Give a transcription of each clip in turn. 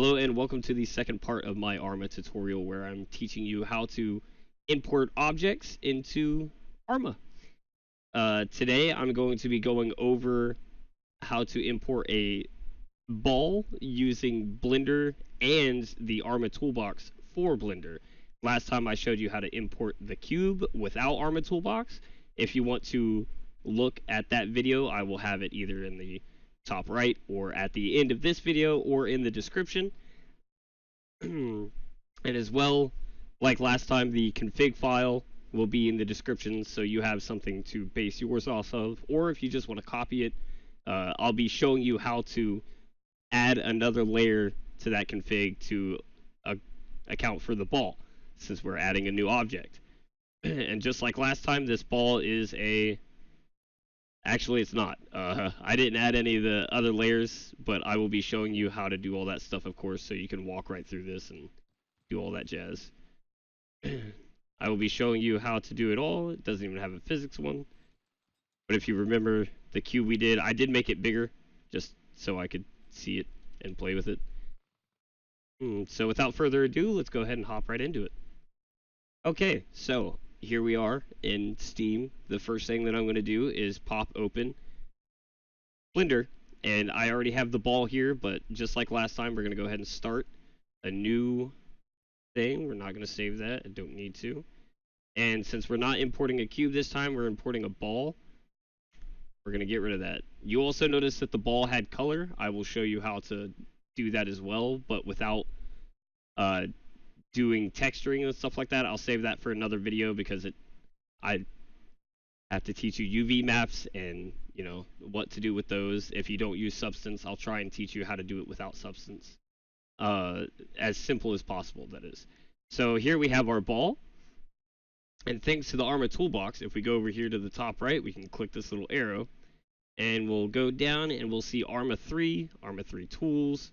Hello and welcome to the second part of my Arma tutorial where I'm teaching you how to import objects into Arma. Today I'm going to be going over how to import a ball using Blender and the Arma toolbox for Blender. Last time I showed you how to import the cube without Arma toolbox. If you want to look at that video, I will have it either in the top right or at the end of this video or in the description. And as well, like last time, the config file will be in the description so you have something to base yours off of, or if you just want to copy it, I'll be showing you how to add another layer to that config to account for the ball, since we're adding a new object. And just like last time, this ball is a... Actually, it's not. I didn't add any of the other layers, but I will be showing you how to do all that stuff, of course, so you can walk right through this and do all that jazz. I will be showing you how to do it all. It doesn't even have a physics one. But if you remember the cube we did, I did make it bigger, just so I could see it and play with it. So without further ado, let's go ahead and hop right into it. Okay, so here we are in Steam. The first thing that I'm going to do is pop open Blender, and I already have the ball here, but just like last time, we're going to go ahead and start a new thing. We're not going to save that. I don't need to. And since we're not importing a cube this time, we're importing a ball. We're going to get rid of that. You also notice that the ball had color. I will show you how to do that as well, but without doing texturing and stuff like that. I'll save that for another video because I have to teach you UV maps and, you know, what to do with those. If you don't use Substance, I'll try and teach you how to do it without Substance. As simple as possible, that is. So here we have our ball. And thanks to the Arma toolbox, if we go over here to the top right, we can click this little arrow. And we'll go down and we'll see Arma 3 tools.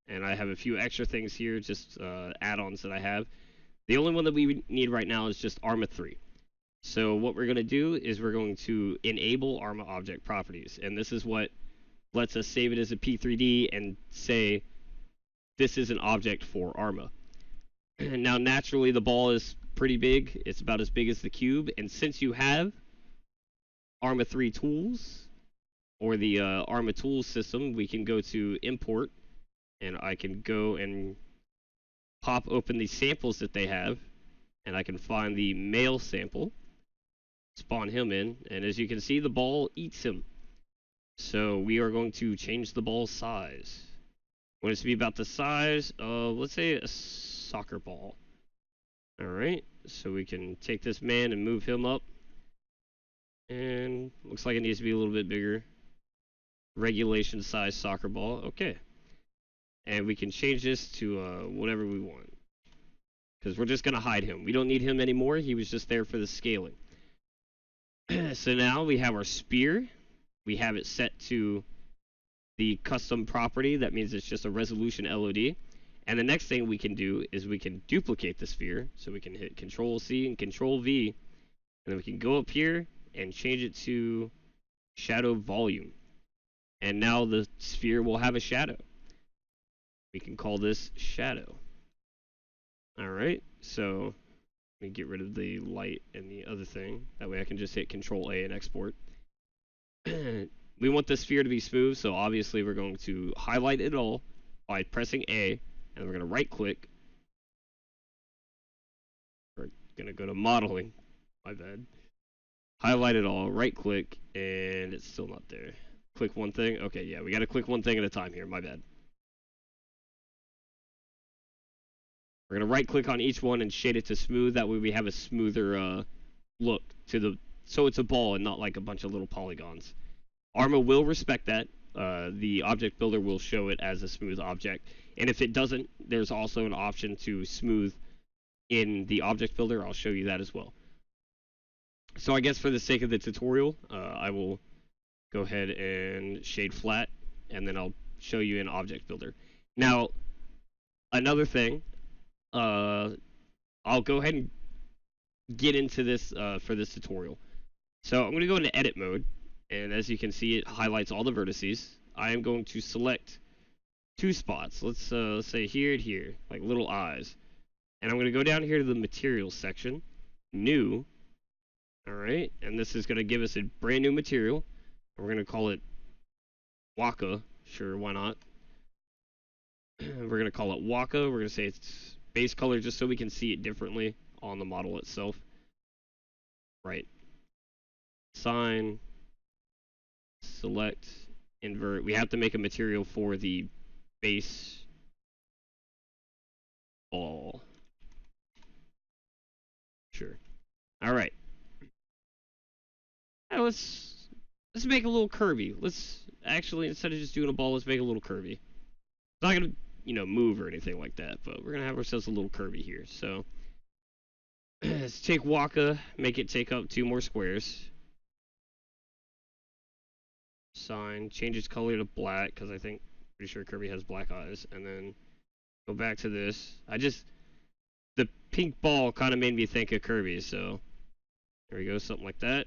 And I have a few extra things here, just add-ons that I have. The only one that we need right now is just Arma 3. So what we're going to do is we're going to enable Arma object properties. And this is what lets us save it as a P3D and say, this is an object for Arma. Now, naturally, the ball is pretty big. It's about as big as the cube. And since you have Arma 3 tools, or the Arma tools system, we can go to Import. And I can go and pop open the samples that they have, and I can find the male sample, spawn him in, and as you can see, the ball eats him. So we are going to change the ball's size. I want it to be about the size of, let's say, a soccer ball. Alright, so we can take this man and move him up. And looks like it needs to be a little bit bigger. Regulation size soccer ball, okay. And we can change this to whatever we want. Because we're just going to hide him. We don't need him anymore. He was just there for the scaling. So now we have our sphere. We have it set to the custom property. That means it's just a resolution LOD. And the next thing we can do is we can duplicate the sphere. So we can hit Control-C and Control-V. And then we can go up here and change it to shadow volume. And now the sphere will have a shadow. We can call this shadow. Alright, so let me get rid of the light and the other thing. That way I can just hit Control-A and export. We want the sphere to be smooth, so obviously we're going to highlight it all by pressing A, and we're going to right click. We're going to go to modeling. My bad. Highlight it all, right click, and it's still not there. Click one thing. Okay, yeah, we got to click one thing at a time here. My bad. We're going to right click on each one and shade it to smooth. That way we have a smoother look to the, so it's a ball and not like a bunch of little polygons. Arma will respect that. The object builder will show it as a smooth object. And if it doesn't, there's also an option to smooth in the object builder. I'll show you that as well. So I guess for the sake of the tutorial, I will go ahead and shade flat, and then I'll show you in object builder. Now, another thing, I'll go ahead and get into this for this tutorial. So I'm going to go into edit mode, and as you can see, it highlights all the vertices. I am going to select 2 spots. Let's say here and here, like little eyes. And I'm going to go down here to the materials section, new. All right, and this is going to give us a brand new material. We're going to call it Waka. Sure, why not? We're going to call it Waka. We're going to say it's base color just so we can see it differently on the model itself. Right. Sign, select, invert. We have to make a material for the base ball. Sure. All right. Now let's make a little Kirby. Let's actually, instead of just doing a ball, let's make a little Kirby. It's not gonna, move or anything like that, but we're gonna have ourselves a little Kirby here. So let's take Waka, make it take up 2 more squares. Sign, change its color to black because pretty sure Kirby has black eyes, and then go back to this. The pink ball kind of made me think of Kirby, so there we go, something like that.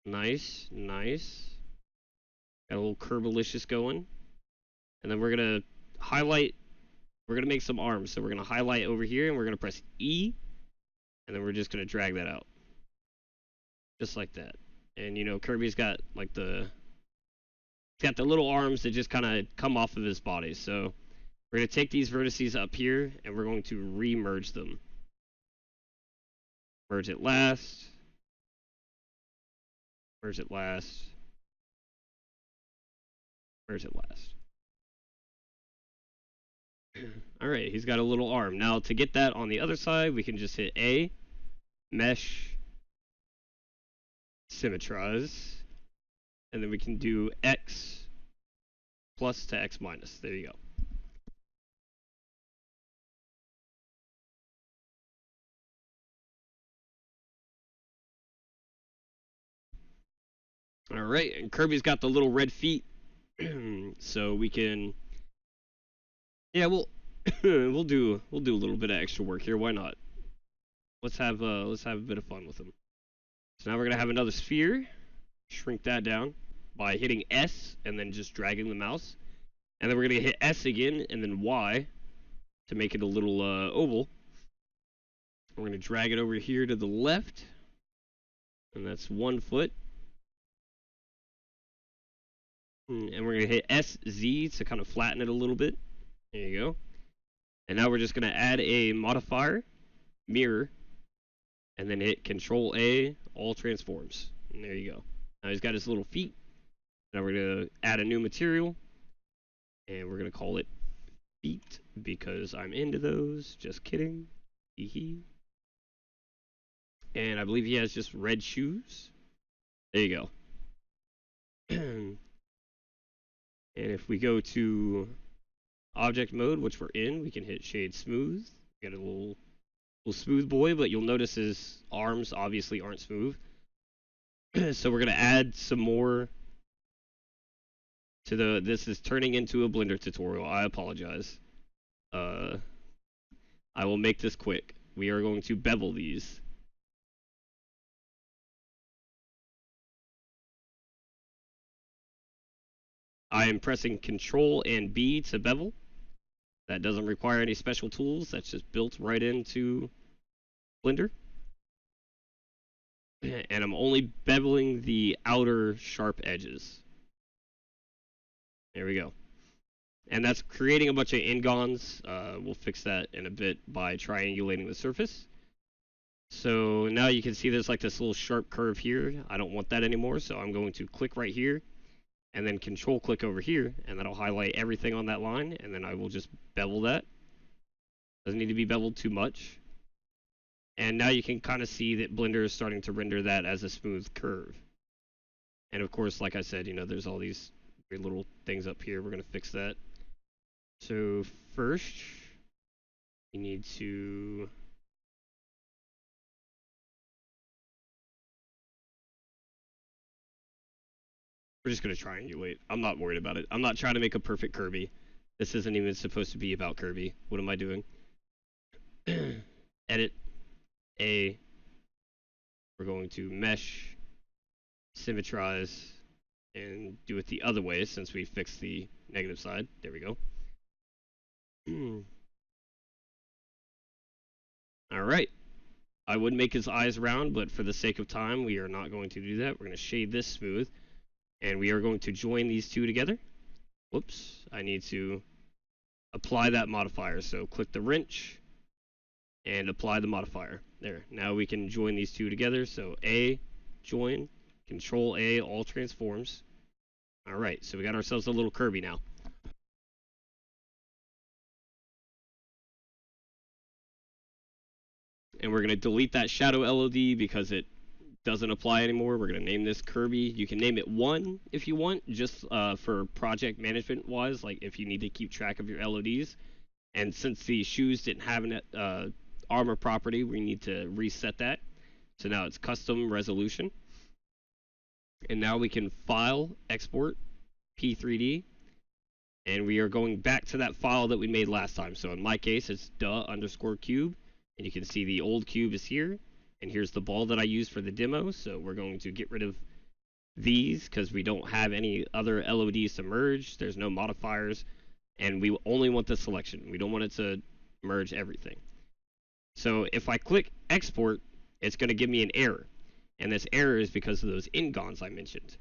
Nice, nice. Got a little Kirbalicious going. And then we're going to highlight, we're going to make some arms. So we're going to highlight over here, and we're going to press E, and then we're just going to drag that out. Just like that. And, Kirby's got, like, he's got the little arms that just kind of come off of his body. So we're going to take these vertices up here, and we're going to re-merge them. Merge it last. Merge it last. Merge it last. Alright, he's got a little arm. Now, to get that on the other side, we can just hit A, mesh, symmetrize, and then we can do X plus to X minus. There you go. Alright, and Kirby's got the little red feet, so we can... Yeah, we'll do a little bit of extra work here. Why not? Let's have a bit of fun with them. So now we're gonna have another sphere. Shrink that down by hitting S and then just dragging the mouse, and then we're gonna hit S again and then Y to make it a little oval. We're gonna drag it over here to the left, and that's 1 foot. And we're gonna hit SZ to kind of flatten it a little bit. There you go. And now we're just going to add a modifier, mirror, and then hit Control A, all transforms. And there you go. Now he's got his little feet. Now we're going to add a new material, and we're going to call it feet because I'm into those. Just kidding. Hee. And I believe he has just red shoes. There you go. And if we go to object mode, which we're in, we can hit shade smooth. Got a little smooth boy, but you'll notice his arms obviously aren't smooth. So we're gonna add some more to this is turning into a Blender tutorial. I apologize. I will make this quick. We are going to bevel these. I am pressing Control and B to bevel. That doesn't require any special tools. That's just built right into Blender. And I'm only beveling the outer sharp edges. There we go. And that's creating a bunch of ingons. We'll fix that in a bit by triangulating the surface. So now you can see there's like this little sharp curve here. I don't want that anymore, so I'm going to click right here and then control click over here, and that'll highlight everything on that line, and then I will just bevel that. Doesn't need to be beveled too much. And now you can kind of see that Blender is starting to render that as a smooth curve. And of course, like I said, there's all these weird little things up here. We're going to fix that. So first, you need to... We're just going to triangulate. I'm not worried about it. I'm not trying to make a perfect Kirby. This isn't even supposed to be about Kirby. What am I doing? Edit. A. We're going to mesh. Symmetrize. and do it the other way since we fixed the negative side. There we go. All right. I would make his eyes round, but for the sake of time, we are not going to do that. We're going to shade this smooth, and we are going to join these two together. Whoops, I need to apply that modifier. So click the wrench and apply the modifier. There, now we can join these two together. So A, join, Control A, all transforms. All right, so we got ourselves a little Kirby now. And we're going to delete that shadow LOD because it doesn't apply anymore. We're going to name this Kirby. You can name it 1 if you want, just for project management wise, like if you need to keep track of your LODs. And since the shoes didn't have an Arma property, we need to reset that. So now it's custom resolution. And now we can file, export, P3D. And we are going back to that file that we made last time. So in my case, it's _cube. And you can see the old cube is here. And here's the ball that I used for the demo. So we're going to get rid of these because we don't have any other LODs to merge. There's no modifiers. And we only want the selection. We don't want it to merge everything. So if I click export, it's going to give me an error. And this error is because of those ingons I mentioned.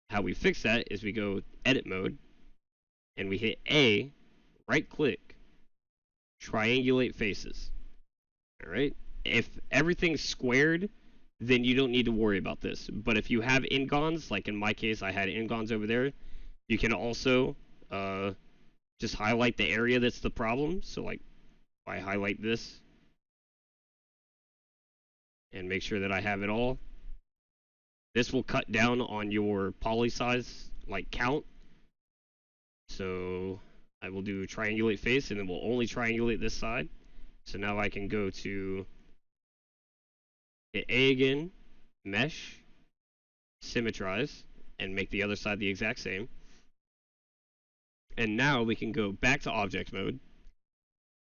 How we fix that is we go edit mode. And we hit A, right click, triangulate faces. All right. If everything's squared, then you don't need to worry about this. But if you have ingons, like in my case, I had ingons over there, you can also just highlight the area that's the problem. So like if I highlight this and make sure that I have it all, this will cut down on your poly size, like count. So I will do triangulate face, and then we'll only triangulate this side. So now I can go to hit A again, mesh, symmetrize, and make the other side the exact same. And now we can go back to object mode,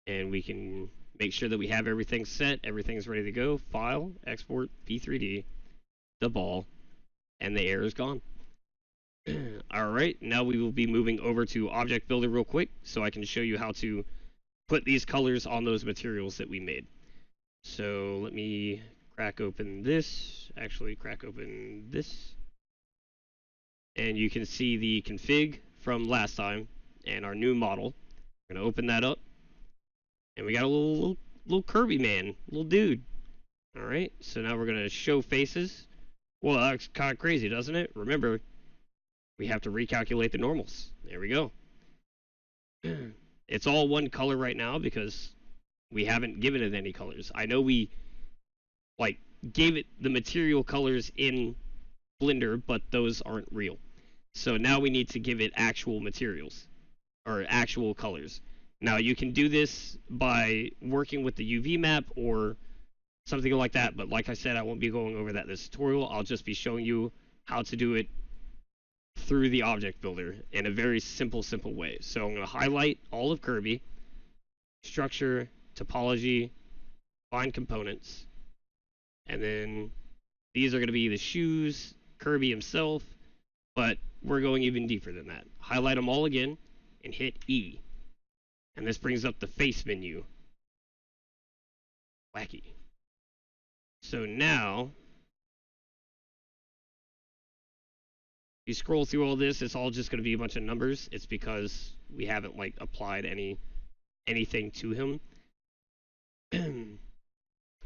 and we can make sure that we have everything set, everything's ready to go. File, export, P3D, the ball, and the error is gone. Alright, now we will be moving over to Object Builder real quick, so I can show you how to put these colors on those materials that we made. So let me crack open this, and you can see the config from last time and our new model. I'm going to open that up, and we got a little Kirby man, little dude. Alright, so now we're going to show faces. Well, that's kind of crazy, doesn't it? Remember, we have to recalculate the normals. There we go. It's all one color right now because we haven't given it any colors. I know we gave it the material colors in Blender, but those aren't real. So now we need to give it actual materials or actual colors. Now you can do this by working with the UV map or something like that, but like I said, I won't be going over that in this tutorial. I'll just be showing you how to do it through the object builder in a very simple way. So I'm going to highlight all of Kirby, structure, topology, find components, and then these are going to be the shoes, Kirby himself, but we're going even deeper than that. Highlight them all again and hit E, and this brings up the face menu. Wacky. So now you scroll through all this, it's all just going to be a bunch of numbers. It's because we haven't applied anything to him.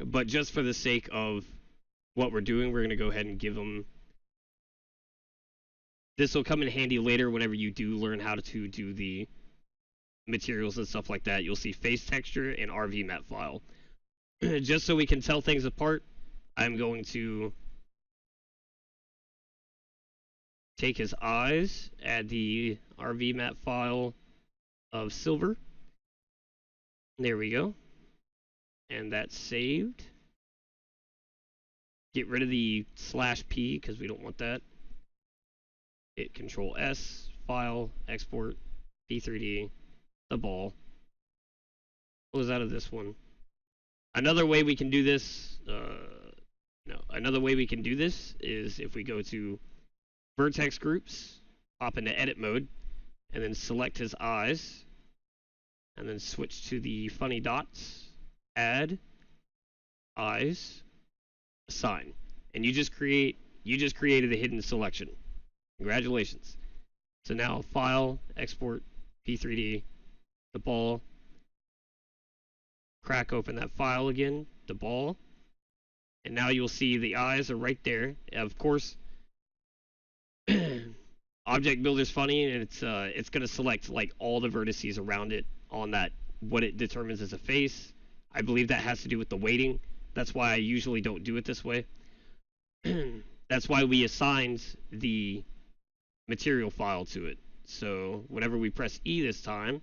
But just for the sake of what we're doing, we're going to go ahead and give him. This will come in handy later whenever you do learn how to do the materials and stuff like that. You'll see face texture and RV map file. Just so we can tell things apart, I'm going to take his eyes, add the RV map file of silver. There we go. And that's saved. Get rid of the /p because we don't want that. Hit Control S, file, export, P3D, the ball. Close out of this one. Another way we can do this, another way we can do this is if we go to vertex groups, pop into edit mode, and then select his eyes, and then switch to the funny dots, add, eyes, assign. And you just created a hidden selection. Congratulations. So now file, export, P3D, the ball, crack open that file again, the ball, and now you'll see the eyes are right there. Of course, Object Builder's funny, and it's going to select like all the vertices around it on that, what it determines as a face. I believe that has to do with the weighting. That's why I usually don't do it this way. That's why we assigned the material file to it. So whenever we press E this time,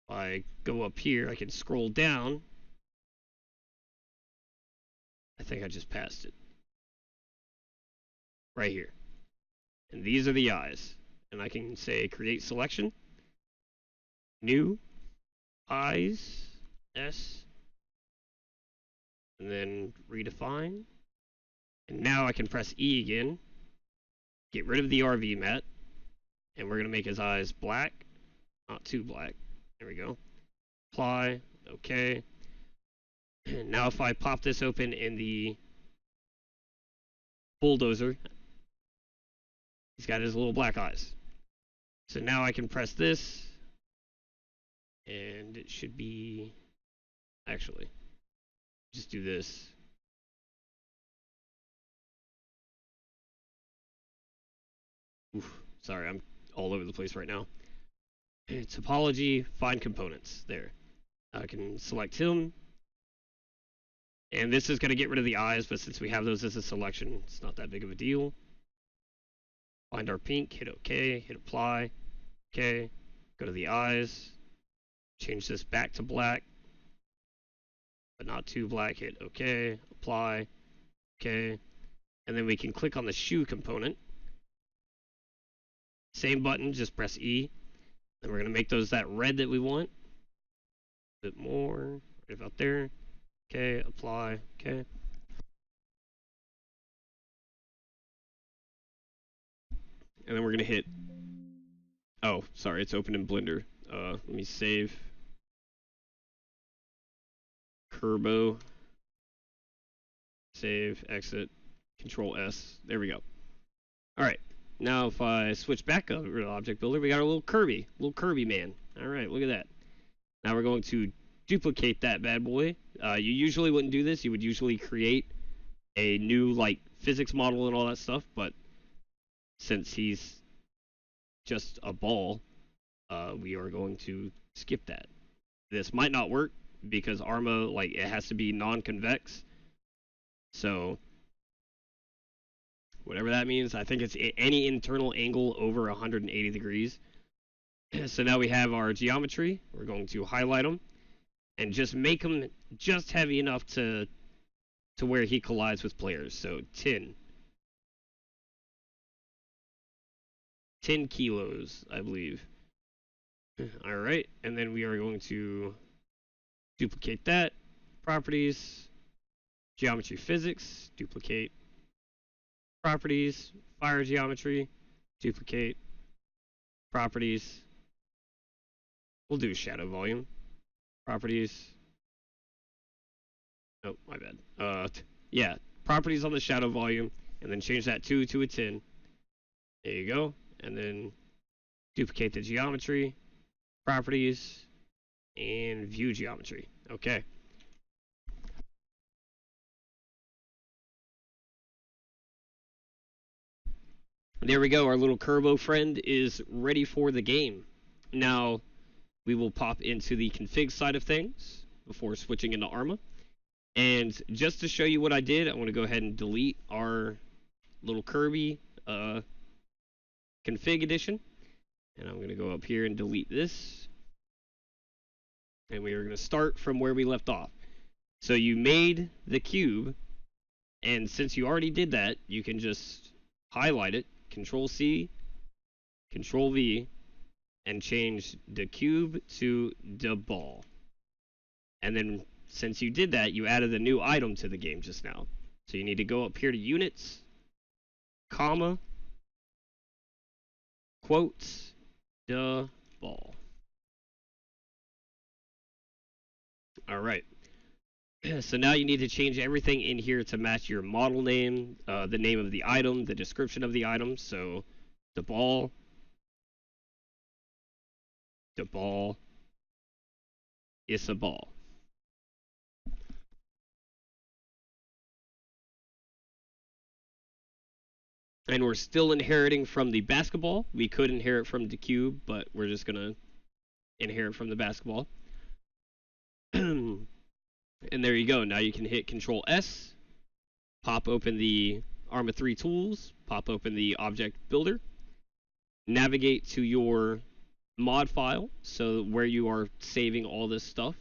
if I go up here, I can scroll down. I think I just passed it. Right here. And these are the eyes. And I can say create selection, new, eyes, S, and then redefine. And now I can press E again, get rid of the RV mat, and we're going to make his eyes black, not too black. There we go. Apply, okay. And now if I pop this open in the bulldozer, he's got his little black eyes. So now I can press this, and it should be, actually, just do this. Oof, sorry, I'm all over the place right now. Topology, find components, there. I can select him, and this is going to get rid of the eyes, but since we have those as a selection, it's not that big of a deal. Find our pink, hit OK, hit apply, OK, go to the eyes, change this back to black, but not too black, hit OK, apply, OK, and then we can click on the shoe component. Same button, just press E, and we're going to make those that red that we want. A bit more, right about there, OK, apply, OK. And then we're going to hit, oh, sorry, it's open in Blender. Let me save. Kerbo. Save, exit, Control S. There we go. All right. Now if I switch back over to Object Builder, we got our little Kirby man. All right, look at that. Now we're going to duplicate that bad boy. You usually wouldn't do this. You would usually create a new like physics model and all that stuff, but since he's just a ball, we are going to skip that. This might not work because Arma, like, it has to be non-convex. So whatever that means, I think it's any internal angle over 180 degrees. So now we have our geometry. We're going to highlight them and just make them just heavy enough to where he collides with players. So 10 kilos, I believe. All right, and then we are going to duplicate that. Properties, geometry physics, duplicate. Properties, fire geometry, duplicate. Properties. We'll do shadow volume. Properties. Oh, my bad. Yeah, properties on the shadow volume, and then change that 2 to a 10. There you go. And then duplicate the geometry, properties, and view geometry. Okay. There we go. Our little Kerbo friend is ready for the game. Now, we will pop into the config side of things before switching into Arma. And just to show you what I did, I want to go ahead and delete our little Kirby config edition. And I'm going to go up here and delete this. And we are going to start from where we left off. So you made the cube, and since you already did that, you can just highlight it, Control C, Control V, and change the cube to the ball. And then since you did that, you added a new item to the game just now. So you need to go up here to units, comma, quotes the ball. All right. So now you need to change everything in here to match your model name, the name of the item, the description of the item. So the ball is a ball. And we're still inheriting from the basketball. We could inherit from the cube, but we're just gonna inherit from the basketball. And there you go. Now you can hit Control S, pop open the Arma 3 tools, pop open the object builder, navigate to your mod file, so where you are saving all this stuff,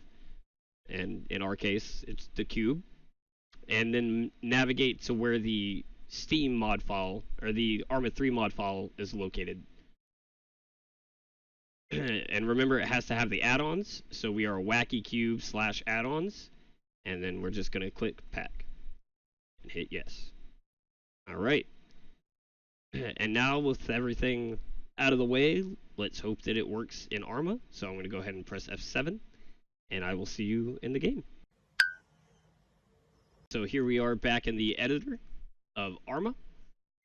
and in our case it's the cube, and then navigate to where the Steam mod file or the Arma 3 mod file is located. And remember, it has to have the add-ons, so we are wacky cube / add-ons, and then we're just gonna click pack and hit yes. All right. And now with everything out of the way, let's hope that it works in Arma. So I'm going to go ahead and press F7, and I will see you in the game. So here we are back in the editor of Arma.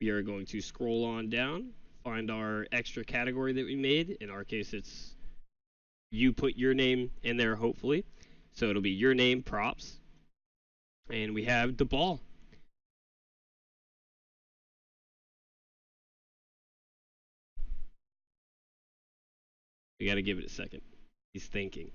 We are going to scroll on down, find our extra category that we made. In our case, it's you put your name in there, hopefully. So it'll be your name, props, and we have the ball. We got to give it a second. He's thinking.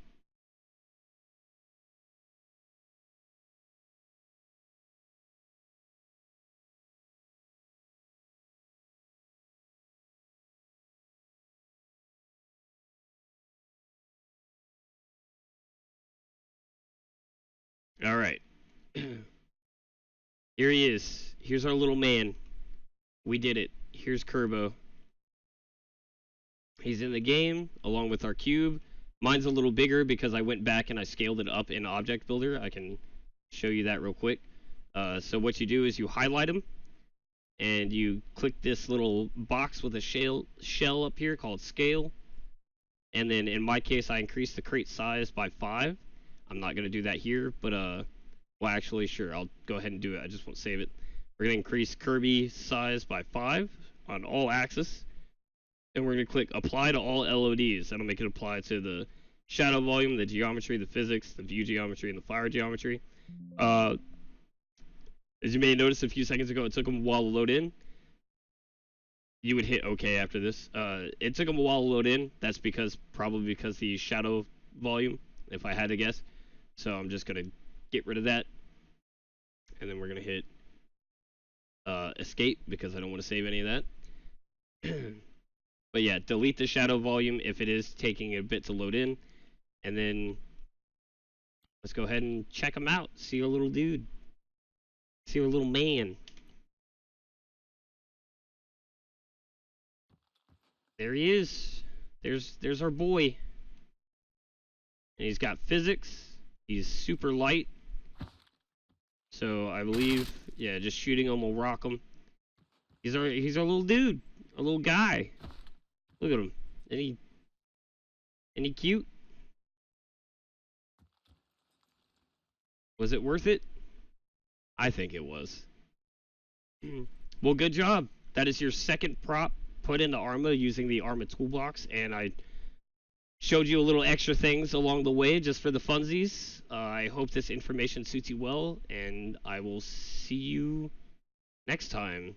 All right. Here he is. Here's our little man. We did it. Here's Kirbo. He's in the game along with our cube. Mine's a little bigger because I went back and I scaled it up in Object Builder. I can show you that real quick. So what you do is you highlight him and you click this little box with a shell up here called scale. And then in my case, I increased the crate size by 5. I'm not going to do that here, but well, actually, sure, I'll go ahead and do it. I just won't save it. We're going to increase Kirby size by 5 on all axes. And we're going to click apply to all LODs. That'll make it apply to the shadow volume, the geometry, the physics, the view geometry, and the fire geometry. As you may notice a few seconds ago, it took them a while to load in. You would hit OK after this. It took them a while to load in. That's probably because the shadow volume, if I had to guess. So I'm just going to get rid of that. And then we're going to hit escape because I don't want to save any of that. But yeah, delete the shadow volume if it is taking a bit to load in. And then let's go ahead and check him out. See our little dude. See our little man. There he is. There's our boy. And he's got physics. He's super light. So I believe, yeah, just shooting him will rock him. He's our little dude. Our little guy. Look at him. Ain't he cute? Was it worth it? I think it was. Well, good job. That is your second prop put into Arma using the Arma toolbox, and I showed you a little extra things along the way just for the funsies. I hope this information suits you well, and I will see you next time.